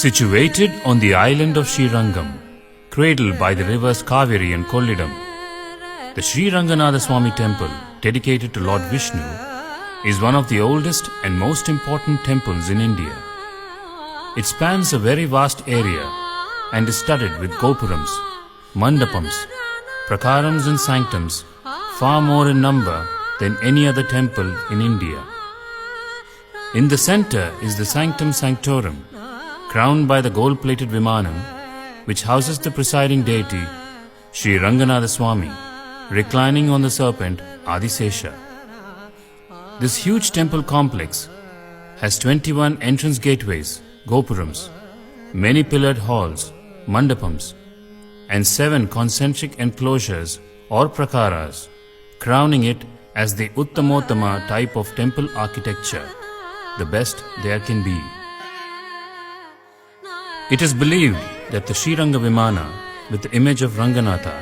Situated on the island of SriRangam, cradled by the rivers Kaveri and Kollidam, the SriRANGNADASWAMY temple, dedicated to Lord Vishnu, is one of the oldest and most important temples in India. It spans a very vast area and is studded with gopurams, mandapams, prakarams and sanctums, far more in number than any other temple in India. In the center is the Sanctum Sanctorum, crowned by the gold-plated Vimanam, which houses the presiding deity, SriRANGNADASWAMY, reclining on the serpent Adisesha. This huge temple complex has 21 entrance gateways, gopurams, many pillared halls, mandapams, and 7 concentric enclosures or prakaras, crowning it as the Uttamottama type of temple architecture, the best there can be. It is believed that the Sriranga Vimana, with the image of Ranganatha,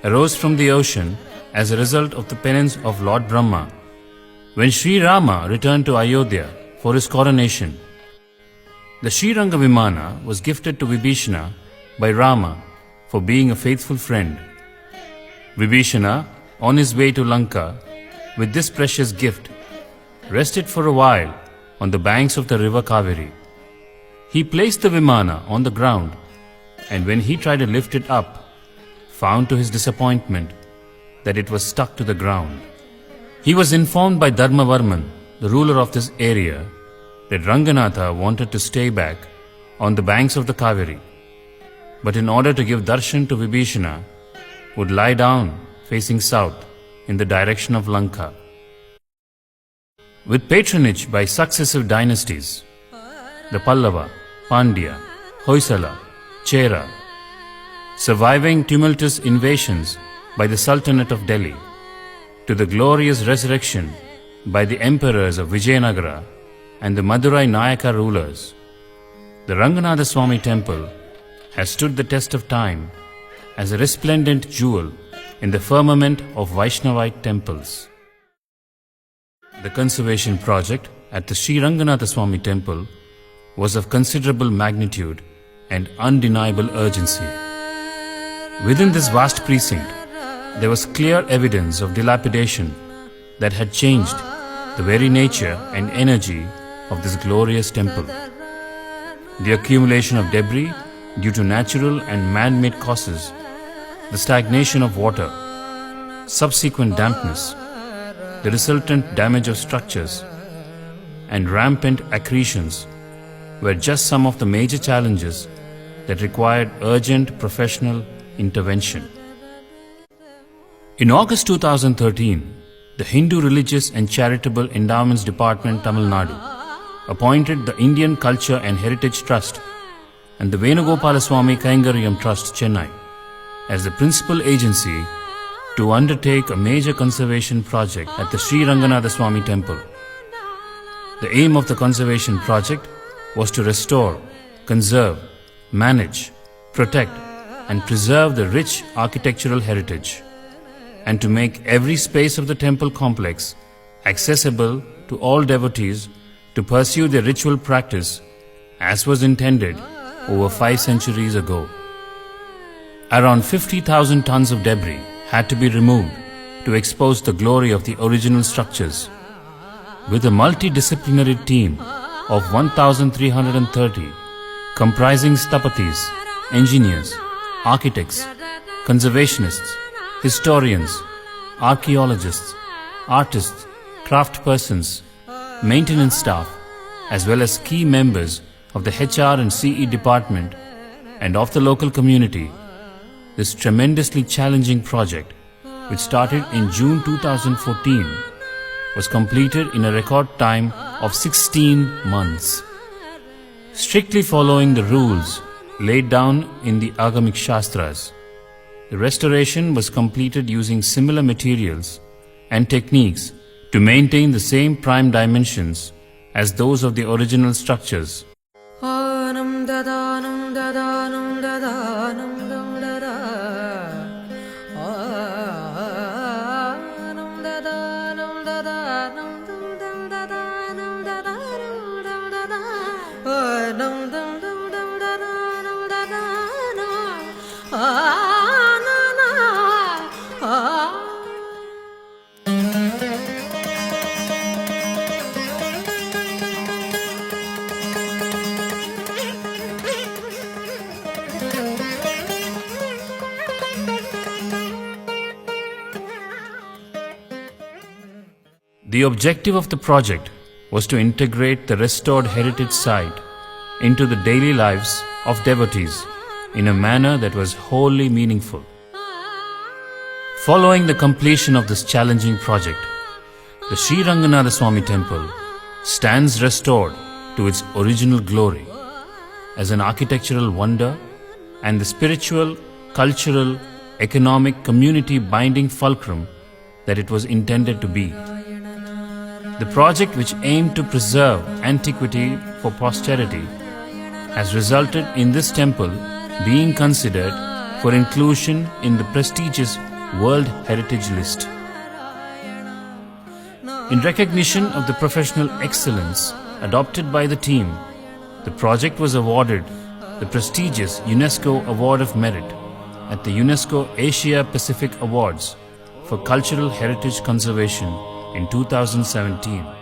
arose from the ocean as a result of the penance of Lord Brahma when Sri Rama returned to Ayodhya for his coronation. The Sriranga Vimana was gifted to Vibhishana by Rama for being a faithful friend. Vibhishana, on his way to Lanka with this precious gift, rested for a while on the banks of the river Kaveri. He placed the Vimana on the ground, and when he tried to lift it up, found to his disappointment that it was stuck to the ground. He was informed by Dharmavarman, the ruler of this area, that Ranganatha wanted to stay back on the banks of the Kaveri, but in order to give darshan to Vibhishana, would lie down facing south in the direction of Lanka. With patronage by successive dynasties, the Pallava, Pandya, Hoysala, Chera, surviving tumultuous invasions by the Sultanate of Delhi, to the glorious resurrection by the emperors of Vijayanagara and the Madurai Nayaka rulers, the Ranganadaswamy temple has stood the test of time as a resplendent jewel in the firmament of Vaishnavite temples. The conservation project at the SriRANGNADASWAMY temple was of considerable magnitude and undeniable urgency. Within this vast precinct, there was clear evidence of dilapidation that had changed the very nature and energy of this glorious temple. The accumulation of debris due to natural and man-made causes, the stagnation of water, subsequent dampness, the resultant damage of structures, and rampant accretions were just some of the major challenges that required urgent professional intervention. In August 2013, the Hindu Religious and Charitable Endowments Department, Tamil Nadu, appointed the Indian Culture and Heritage Trust and the Venugopalaswamy Kaingaryam Trust, Chennai, as the principal agency to undertake a major conservation project at the SriRANGNADASWAMY temple. The aim of the conservation project was to restore, conserve, manage, protect, and preserve the rich architectural heritage, and to make every space of the temple complex accessible to all devotees to pursue their ritual practice as was intended over 5 centuries ago. Around 50,000 tons of debris had to be removed to expose the glory of the original structures. With a multidisciplinary team of 1,330 comprising sthapatis, engineers, architects, conservationists, historians, archaeologists, artists, craftspersons, maintenance staff, as well as key members of the HR and CE department and of the local community, this tremendously challenging project, which started in June 2014, was completed in a record time of 16 months. Strictly following the rules laid down in the Agamic Shastras, the restoration was completed using similar materials and techniques to maintain the same prime dimensions as those of the original structures. The objective of the project was to integrate the restored heritage site into the daily lives of devotees in a manner that was wholly meaningful. Following the completion of this challenging project, the SriRANGNADASWAMY temple stands restored to its original glory as an architectural wonder and the spiritual, cultural, economic, community binding fulcrum that it was intended to be. The project, which aimed to preserve antiquity for posterity, has resulted in this temple being considered for inclusion in the prestigious World Heritage List. In recognition of the professional excellence adopted by the team, the project was awarded the prestigious UNESCO Award of Merit at the UNESCO Asia Pacific Awards for Cultural Heritage Conservation in 2017.